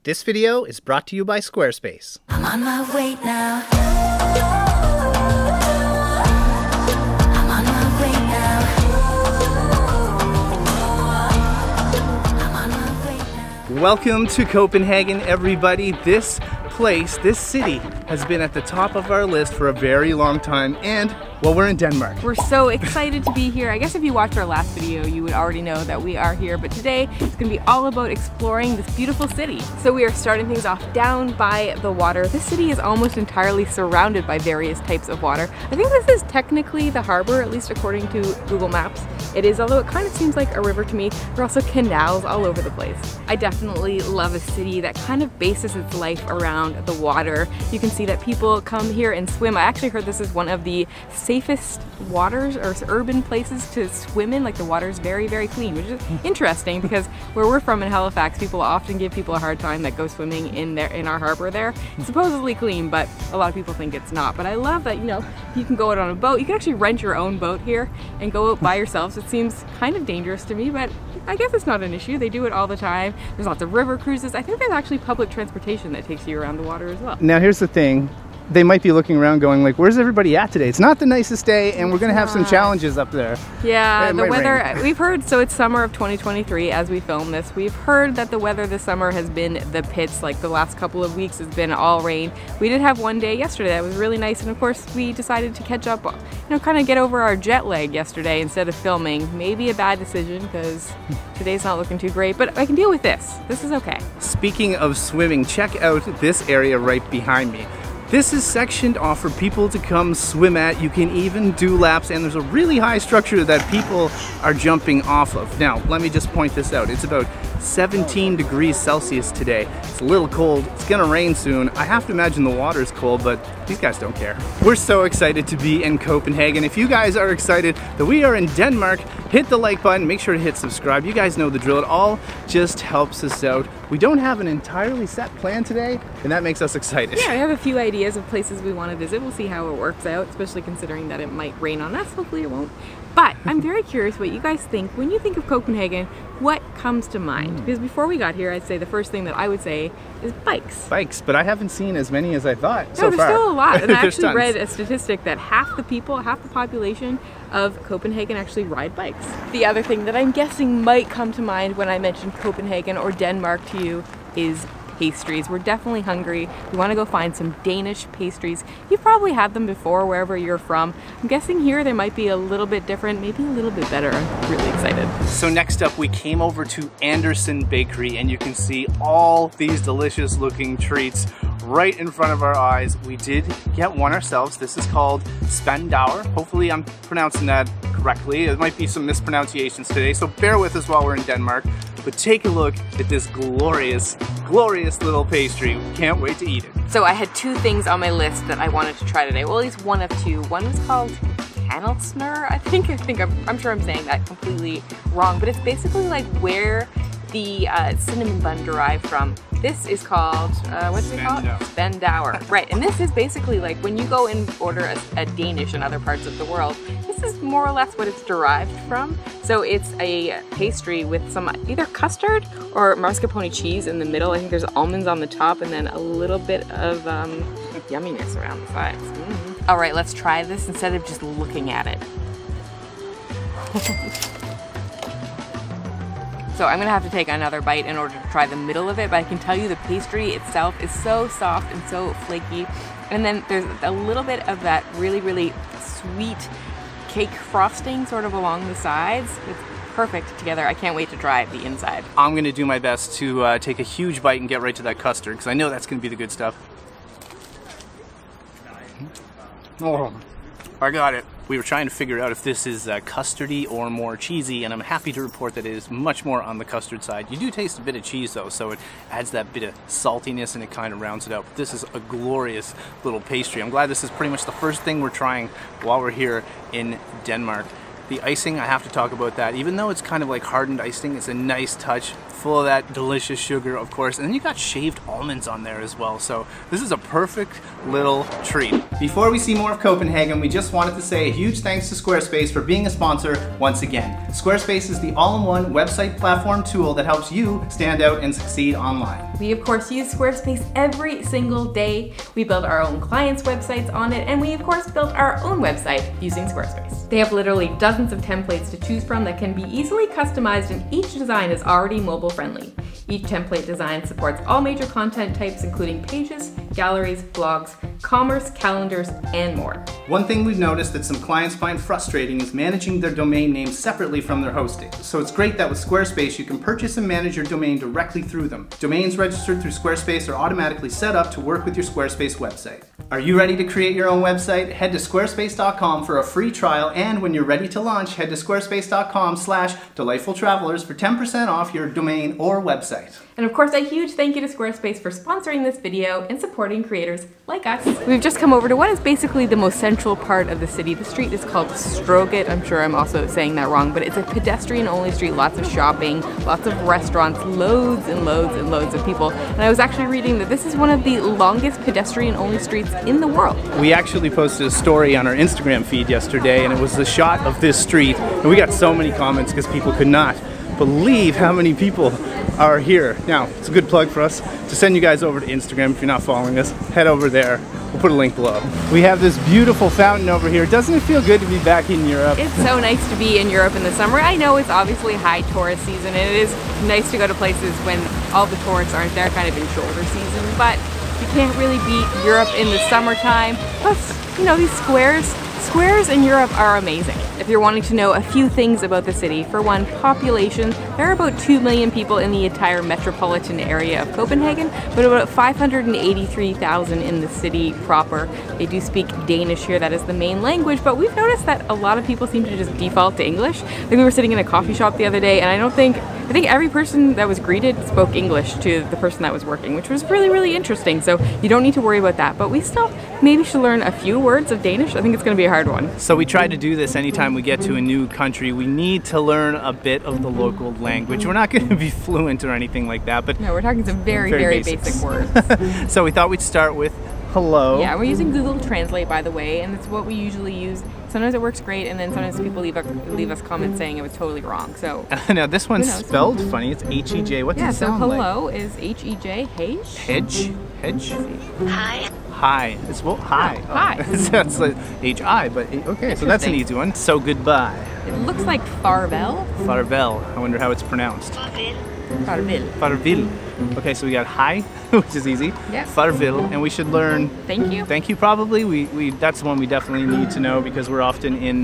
This video is brought to you by Squarespace. I'm on my way now. I'm on my way now. I'm on my way now. Welcome to Copenhagen, everybody. This place, this city, has been at the top of our list for a very long time, and well, we're in Denmark. We're so excited to be here. I guess if you watched our last video, you would already know that we are here, but today it's gonna be all about exploring this beautiful city. So we are starting things off down by the water. This city is almost entirely surrounded by various types of water. I think this is technically the harbor, at least according to Google Maps. It is, although it kind of seems like a river to me. There are also canals all over the place. I definitely love a city that kind of bases its life around the water. You can see that people come here and swim. I actually heard this is one of the safest waters or urban places to swim in. Like, the water is very, very clean, which is interesting because where we're from in Halifax, people often give people a hard time that go swimming in our harbor there. It's supposedly clean, but a lot of people think it's not. But I love that, you know, you can go out on a boat. You can actually rent your own boat here and go out by yourselves. It seems kind of dangerous to me, but I guess it's not an issue. They do it all the time. There's lots of river cruises. I think there's actually public transportation that takes you around the water as well. Now here's the thing. They might be looking around going like, where's everybody at today? It's not the nicest day, and we're gonna have some challenges up there. Yeah, the weather, we've heard, so it's summer of 2023 as we film this. We've heard that the weather this summer has been the pits. Like, the last couple of weeks has been all rain. We did have one day yesterday that was really nice, and of course we decided to catch up, you know, kind of get over our jet lag yesterday instead of filming. Maybe a bad decision because today's not looking too great, but I can deal with this. This is okay. Speaking of swimming, check out this area right behind me. This is sectioned off for people to come swim at. You can even do laps, and there's a really high structure that people are jumping off of. Now, let me just point this out. It's about 17 degrees Celsius today. It's a little cold. It's gonna rain soon. I have to imagine the water's cold, but these guys don't care. We're so excited to be in Copenhagen. If you guys are excited that we are in Denmark, hit the like button, make sure to hit subscribe. You guys know the drill. It all just helps us out. We don't have an entirely set plan today, and that makes us excited. Yeah, I have a few ideas of places we want to visit. We'll see how it works out, especially considering that it might rain on us. Hopefully it won't. But I'm very curious what you guys think. When you think of Copenhagen, what comes to mind? Because before we got here, I'd say the first thing that I would say is bikes. Bikes, but I haven't seen as many as I thought so far. No, there's still a lot. And I actually tons. read a statistic that half the people, half the population of Copenhagen actually ride bikes. The other thing that I'm guessing might come to mind when I mention Copenhagen or Denmark to you is pastries. We're definitely hungry. We want to go find some Danish pastries. You've probably had them before wherever you're from. I'm guessing here they might be a little bit different, maybe a little bit better. I'm really excited. So next up, we came over to Danish Bakery, and you can see all these delicious looking treats right in front of our eyes. We did get one ourselves. This is called Spandauer. Hopefully I'm pronouncing that correctly. There might be some mispronunciations today, so bear with us while we're in Denmark. But take a look at this glorious, glorious little pastry. We can't wait to eat it. So I had two things on my list that I wanted to try today. Well, at least one of two. One was called Smørrebrød, I think. I'm sure I'm saying that completely wrong, but it's basically like where the cinnamon bun derived from. This is called, what do we call it? Spandauer. Right, and this is basically like when you go and order a Danish in other parts of the world, this is more or less what it's derived from. So it's a pastry with some either custard or mascarpone cheese in the middle. I think there's almonds on the top and then a little bit of yumminess around the sides. All right, let's try this instead of just looking at it. So I'm gonna have to take another bite in order to try the middle of it, but I can tell you the pastry itself is so soft and so flaky. And then there's a little bit of that really, really sweet cake frosting sort of along the sides. It's perfect together. I can't wait to try the inside. I'm gonna do my best to take a huge bite and get right to that custard, because I know that's gonna be the good stuff. Oh, I got it. We were trying to figure out if this is custardy or more cheesy, and I'm happy to report that it is much more on the custard side. You do taste a bit of cheese though, so it adds that bit of saltiness and it kind of rounds it out. But this is a glorious little pastry. I'm glad this is pretty much the first thing we're trying while we're here in Denmark. The icing, I have to talk about that. Even though it's kind of like hardened icing, it's a nice touch. full of that delicious sugar, of course, and then you got shaved almonds on there as well. So this is a perfect little treat. Before we see more of Copenhagen, we just wanted to say a huge thanks to Squarespace for being a sponsor once again. Squarespace is the all-in-one website platform tool that helps you stand out and succeed online. We of course use Squarespace every single day. We build our own clients' websites on it, and we of course built our own website using Squarespace. They have literally dozens of templates to choose from that can be easily customized, and each design is already mobile friendly. Each template design supports all major content types, including pages, galleries, blogs, commerce, calendars, and more. One thing we've noticed that some clients find frustrating is managing their domain names separately from their hosting. So it's great that with Squarespace you can purchase and manage your domain directly through them. Domains registered through Squarespace are automatically set up to work with your Squarespace website. Are you ready to create your own website? Head to squarespace.com for a free trial, and when you're ready to launch, head to squarespace.com/delightfultravelers for 10% off your domain or website. And of course, a huge thank you to Squarespace for sponsoring this video and supporting creators like us. We've just come over to what is basically the most central part of the city. The street is called Strøget. I'm sure I'm also saying that wrong, but it's a pedestrian-only street, lots of shopping, lots of restaurants, loads and loads and loads of people. And I was actually reading that this is one of the longest pedestrian-only streets in the world. We actually posted a story on our Instagram feed yesterday, and it was the shot of this street, and we got so many comments because people could not believe how many people are here. Now, it's a good plug for us to send you guys over to Instagram. If you're not following us, head over there. We'll put a link below. We have this beautiful fountain over here. Doesn't it feel good to be back in Europe? It's so nice to be in Europe in the summer. I know it's obviously high tourist season, and it is nice to go to places when all the tourists aren't there, kind of in shoulder season, but you can't really beat Europe in the summertime. Plus, you know, these squares in Europe are amazing. If you're wanting to know a few things about the city, for one, population, there are about 2 million people in the entire metropolitan area of Copenhagen, but about 583,000 in the city proper. They do speak Danish here, that is the main language, but we've noticed that a lot of people seem to just default to English. Like, we were sitting in a coffee shop the other day, and I think every person that was greeted spoke English to the person that was working, which was really, really interesting. So you don't need to worry about that, but we still maybe should learn a few words of Danish. I think it's going to be a hard one. So we try to do this anytime we get to a new country. We need to learn a bit of the local language. We're not going to be fluent or anything like that, but no, we're talking some very basic words. So we thought we'd start with hello. Yeah, we're using Google Translate, by the way, and it's what we usually use. Sometimes it works great, and then sometimes people leave us comments saying it was totally wrong. So now this one's spelled funny. It's H-E-J. What's it sound like? Yeah, so hello is H-E-J. Hedge. Hi. Hi. It's hi. Hi. So it's like H-I, but okay. So that's an easy one. So goodbye. It looks like farvel. Farvel. I wonder how it's pronounced. Farvel. Farvel. Okay, so we got hi, which is easy. Yes. Farvel, and we should learn thank you. Thank you, probably. We that's one we definitely need to know because we're often in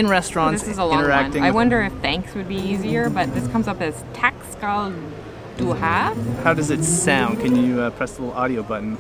restaurants. This is a long interacting. one. I wonder if thanks would be easier, but this comes up as tack skal du have. How does it sound? Can you press the little audio button?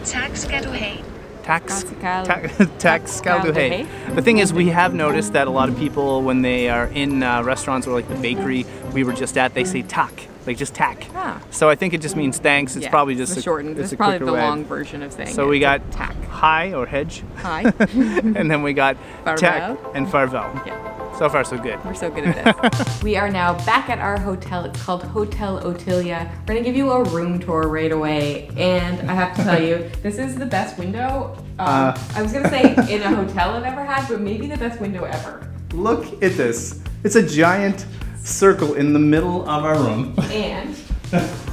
Tak skal du have. Tak skal du have. The thing is, we have noticed that a lot of people, when they are in restaurants or like the bakery we were just at, they say tak, like just tack. Ah. So I think it just means thanks. It's probably just shortened. It's probably the long version of saying it. So we got tack. Hi or hedge. Hi. And then we got tack and farvel. Yeah. So far, so good. We're so good at this. We are now back at our hotel. It's called Hotel Ottilia. We're gonna give you a room tour right away. And I have to tell you, this is the best window. I was gonna say in a hotel I've ever had, but maybe the best window ever. Look at this. It's a giant circle in the middle of our room. And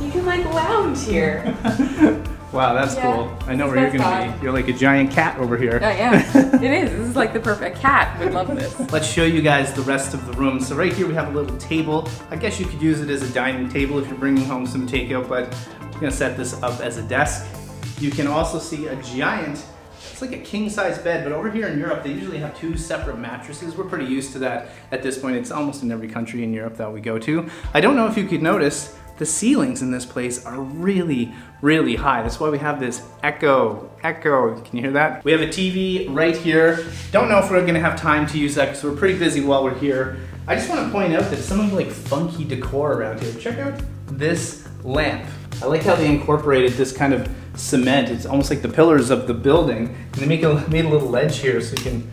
you can like lounge here. Wow, that's cool. I know where you're gonna be. You're like a giant cat over here. Yeah, it is. This is like the perfect cat. Would love this. Let's show you guys the rest of the room. So right here we have a little table. I guess you could use it as a dining table if you're bringing home some takeout, but I'm gonna set this up as a desk. You can also see a giant, it's like a king-size bed, but over here in Europe they usually have 2 separate mattresses. We're pretty used to that at this point. It's almost in every country in Europe that we go to. I don't know if you could notice, the ceilings in this place are really, really high. That's why we have this echo. Can you hear that? We have a TV right here. Don't know if we're gonna have time to use that because we're pretty busy while we're here. I just wanna point out that some like funky decor around here. Check out this lamp. I like how they incorporated this kind of cement. It's almost like the pillars of the building. And they made a little ledge here so you can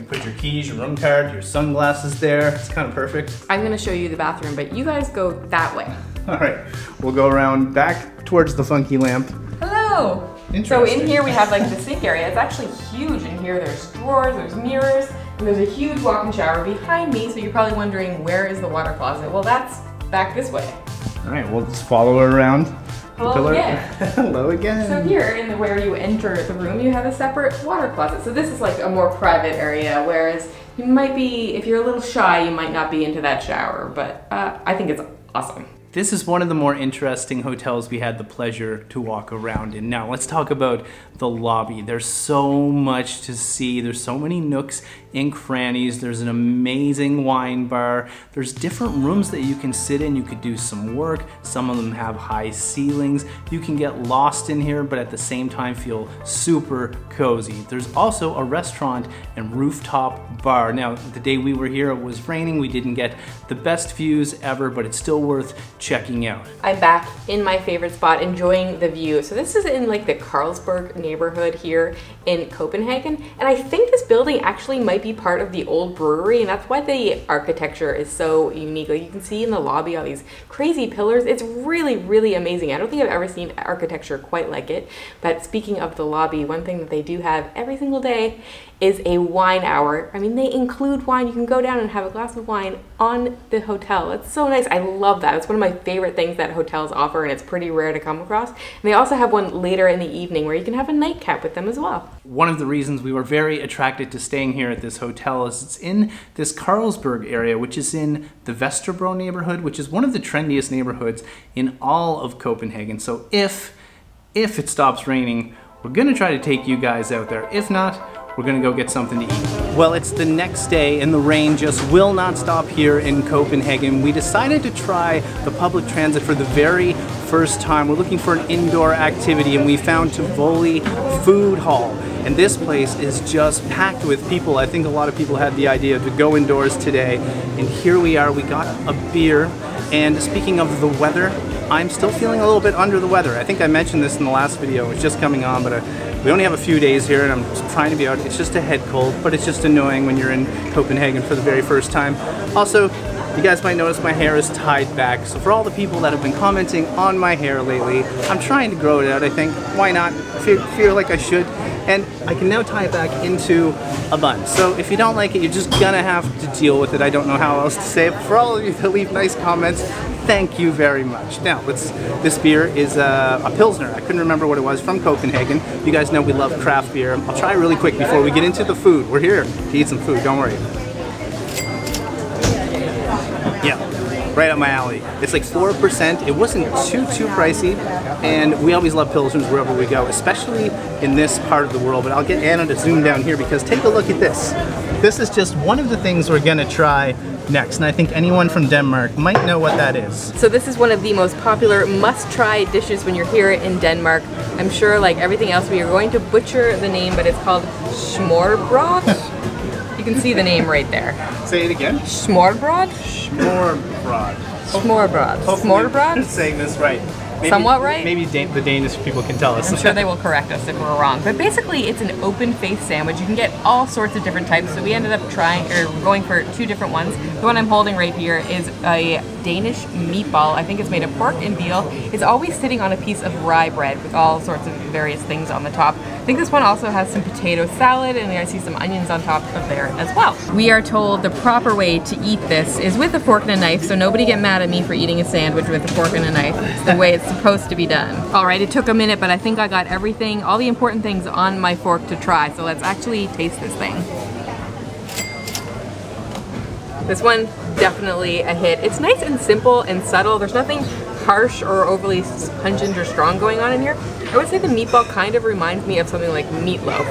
put your keys, your room card, your sunglasses there. It's kind of perfect. I'm gonna show you the bathroom, but you guys go that way. All right, we'll go around back towards the funky lamp. Hello. So in here we have like the sink area. It's actually huge in here. There's drawers, there's mirrors, and there's a huge walk-in shower behind me. So you're probably wondering, where is the water closet? Well, that's back this way. All right, we'll just follow her around. Hello again. Hello again. So here, in where you enter the room, you have a separate water closet. So this is like a more private area, whereas you might be, if you're a little shy, you might not be into that shower, but I think it's awesome. This is one of the more interesting hotels we had the pleasure to walk around in. Now let's talk about the lobby. There's so much to see. There's so many nooks and crannies. There's an amazing wine bar. There's different rooms that you can sit in. You could do some work. Some of them have high ceilings. You can get lost in here, but at the same time feel super cozy. There's also a restaurant and rooftop bar. Now, the day we were here, it was raining. We didn't get the best views ever, but it's still worth checking out. I'm back in my favorite spot, enjoying the view. So this is in like the Carlsberg neighborhood here in Copenhagen. And I think this building actually might be part of the old brewery, and that's why the architecture is so unique. Like you can see in the lobby all these crazy pillars. It's really, really amazing. I don't think I've ever seen architecture quite like it. But speaking of the lobby, one thing that they do have every single day is a wine hour. I mean, they include wine. You can go down and have a glass of wine on the hotel. It's so nice. I love that. It's one of my favorite things that hotels offer, and it's pretty rare to come across. And they also have one later in the evening where you can have a nightcap with them as well. One of the reasons we were very attracted to staying here at this hotel is it's in this Carlsberg area, which is in the Vesterbro neighborhood, which is one of the trendiest neighborhoods in all of Copenhagen. So if it stops raining, we're gonna try to take you guys out there. If not, we're gonna go get something to eat. Well, it's the next day and the rain just will not stop here in Copenhagen. We decided to try the public transit for the very first time. We're looking for an indoor activity, and we found Tivoli Food Hall. And this place is just packed with people. I think a lot of people had the idea to go indoors today. And here we are, we got a beer. And speaking of the weather, I'm still feeling a little bit under the weather. I think I mentioned this in the last video. It's just coming on, but we only have a few days here, and I'm just trying to be out. It's just a head cold, but it's just annoying when you're in Copenhagen for the very first time. Also, you guys might notice my hair is tied back. So for all the people that have been commenting on my hair lately, I'm trying to grow it out, I think. Why not? I feel like I should. And I can now tie it back into a bun. So if you don't like it, you're just gonna have to deal with it. I don't know how else to say it. For all of you that leave nice comments, thank you very much. Now, this beer is a Pilsner. I couldn't remember what it was, from Copenhagen. You guys know we love craft beer. I'll try really quick before we get into the food. We're here to eat some food, don't worry. Yeah, right up my alley. It's like 4%. It wasn't too pricey, and we always love Pilsners wherever we go, especially in this part of the world. But I'll get Anna to zoom down here because take a look at this. This is just one of the things we're gonna try next, and I think anyone from Denmark might know what that is. So this is one of the most popular must-try dishes when you're here in Denmark. I'm sure, like everything else, we are going to butcher the name, but it's called Smørrebrød. You can see the name right there. Say it again. Smørrebrød? Smørrebrød. Smørrebrød. Smørrebrød? Saying this right. Maybe, somewhat right? Maybe the Danish people can tell us. I'm sure they will correct us if we're wrong. But basically, it's an open-faced sandwich. You can get all sorts of different types. So we ended up going for two different ones. The one I'm holding right here is a Danish meatball. I think it's made of pork and veal. It's always sitting on a piece of rye bread with all sorts of various things on the top. I think this one also has some potato salad, and I see some onions on top of there as well. We are told the proper way to eat this is with a fork and a knife, so nobody get mad at me for eating a sandwich with a fork and a knife. It's the way it's supposed to be done. All right, it took a minute, but I think I got everything, all the important things on my fork to try, so let's actually taste this thing. This one, definitely a hit. It's nice and simple and subtle. There's nothing harsh or overly pungent or strong going on in here. I would say the meatball kind of reminds me of something like meatloaf.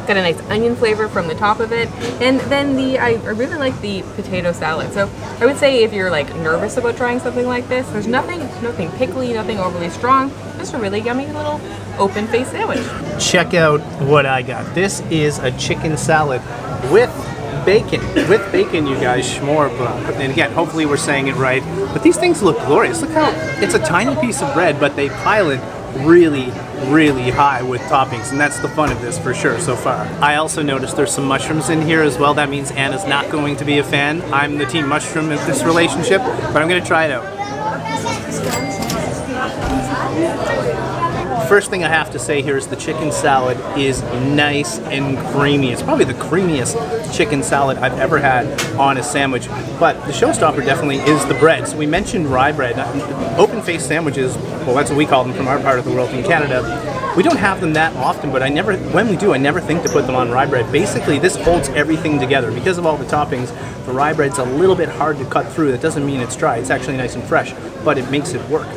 Got a nice onion flavor from the top of it, and then I really like the potato salad. So I would say if you're like nervous about trying something like this, there's nothing pickly, nothing overly strong, just a really yummy little open-faced sandwich. Check out what I got. This is a chicken salad with bacon. With bacon, you guys, Smørrebrød. And again, hopefully we're saying it right. But these things look glorious. Look how it's a tiny piece of bread, but they pile it really, really high with toppings, and that's the fun of this for sure so far. I also noticed there's some mushrooms in here as well. That means Anna's not going to be a fan. I'm the team mushroom in this relationship, but I'm gonna try it out. First thing I have to say here is the chicken salad is nice and creamy. It's probably the creamiest chicken salad I've ever had on a sandwich. But the showstopper definitely is the bread. So we mentioned rye bread. Open-faced sandwiches, well, that's what we call them from our part of the world in Canada. We don't have them that often, but when we do, I never think to put them on rye bread. Basically, this holds everything together. Because of all the toppings, the rye bread's a little bit hard to cut through. That doesn't mean it's dry. It's actually nice and fresh, but it makes it work.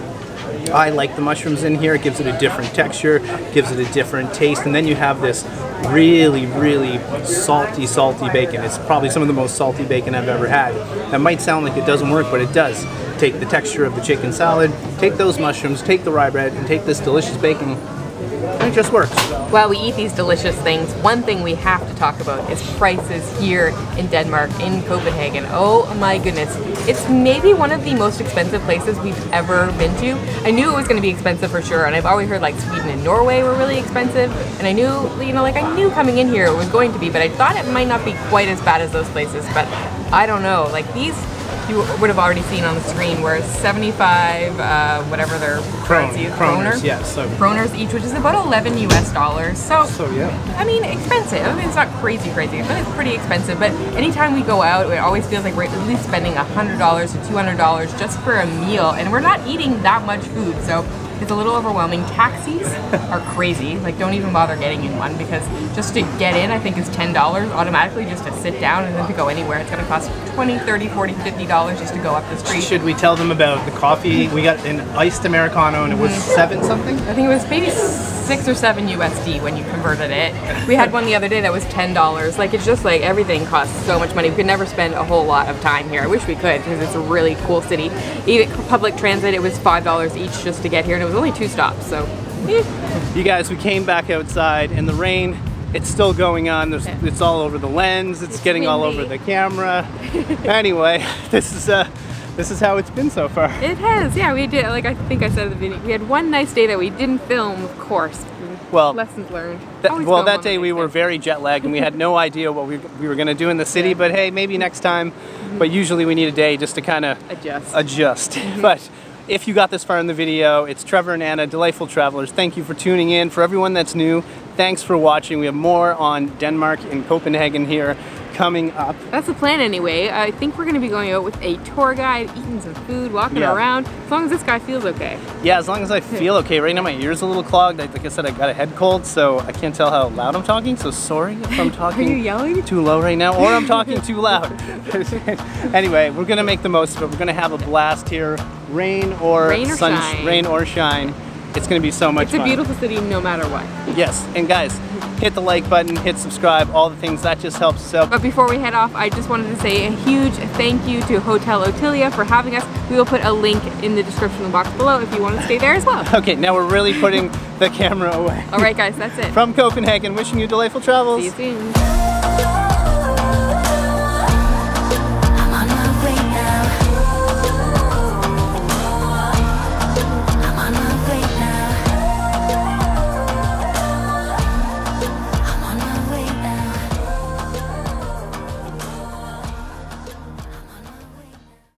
I like the mushrooms in here. It gives it a different texture, gives it a different taste, and then you have this really, really salty bacon. It's probably some of the most salty bacon I've ever had. That might sound like it doesn't work, but it does. Take the texture of the chicken salad, take those mushrooms, take the rye bread, and take this delicious bacon, and it just works. While we eat these delicious things, one thing we have to talk about is prices here in Denmark, in Copenhagen. Oh my goodness. It's maybe one of the most expensive places we've ever been to. I knew it was going to be expensive for sure, and I've always heard like Sweden and Norway were really expensive, and I knew, you know, like I knew coming in here it was going to be, but I thought it might not be quite as bad as those places, but I don't know. Like these, you would have already seen on the screen, where 75, whatever their currency is, kroners, yes. So kroners each, which is about $11 US. So yeah. I mean, expensive. I mean, it's not crazy, but it's pretty expensive. But anytime we go out, it always feels like we're at least spending $100 to $200 just for a meal, and we're not eating that much food, so it's a little overwhelming. Taxis are crazy. Like, don't even bother getting in one, because just to get in, I think, is $10 automatically just to sit down, and then to go anywhere, it's going to cost $20, $30, $40, $50 just to go up the street. Should we tell them about the coffee? We got an iced Americano, and it was 7 something? I think it was maybe 6 or 7 USD when you converted it. We had one the other day that was $10. Like, it's just like everything costs so much money. We could never spend a whole lot of time here. I wish we could, because it's a really cool city. Even public transit, it was $5 each just to get here, and it was only 2 stops, so You guys, we came back outside, and the rain, it's still going on. It's all over the lens. It's getting all over the camera. Anyway, this is how it's been so far. It has, yeah. We did, like I think I said in the video, we had one nice day that we didn't film, of course. Well, lessons learned. That day we were very jet lagged, and we had no idea what we were going to do in the city. Yeah. But hey, maybe next time. But usually we need a day just to kind of adjust. But if you got this far in the video, it's Trevor and Anna, Delightful Travelers. Thank you for tuning in. For everyone that's new, thanks for watching. We have more on Denmark and Copenhagen here coming up. That's the plan anyway. I think we're going to be going out with a tour guide, eating some food, walking around, as long as this guy feels okay. Yeah, as long as I feel okay. Right now my ear's a little clogged. Like I said, I got a head cold, so I can't tell how loud I'm talking, so sorry if I'm talking Are you yelling? Too low right now, or I'm talking too loud. Anyway, we're going to make the most of it. We're going to have a blast here. Rain or shine. It's going to be so much fun. It's a beautiful city no matter what. Yes, and guys, hit the like button, hit subscribe, all the things, that just helps us out. But before we head off, I just wanted to say a huge thank you to Hotel Ottilia for having us. We will put a link in the description box below if you want to stay there as well. Okay, now we're really putting the camera away. All right, guys, that's it. From Copenhagen, wishing you delightful travels. See you soon.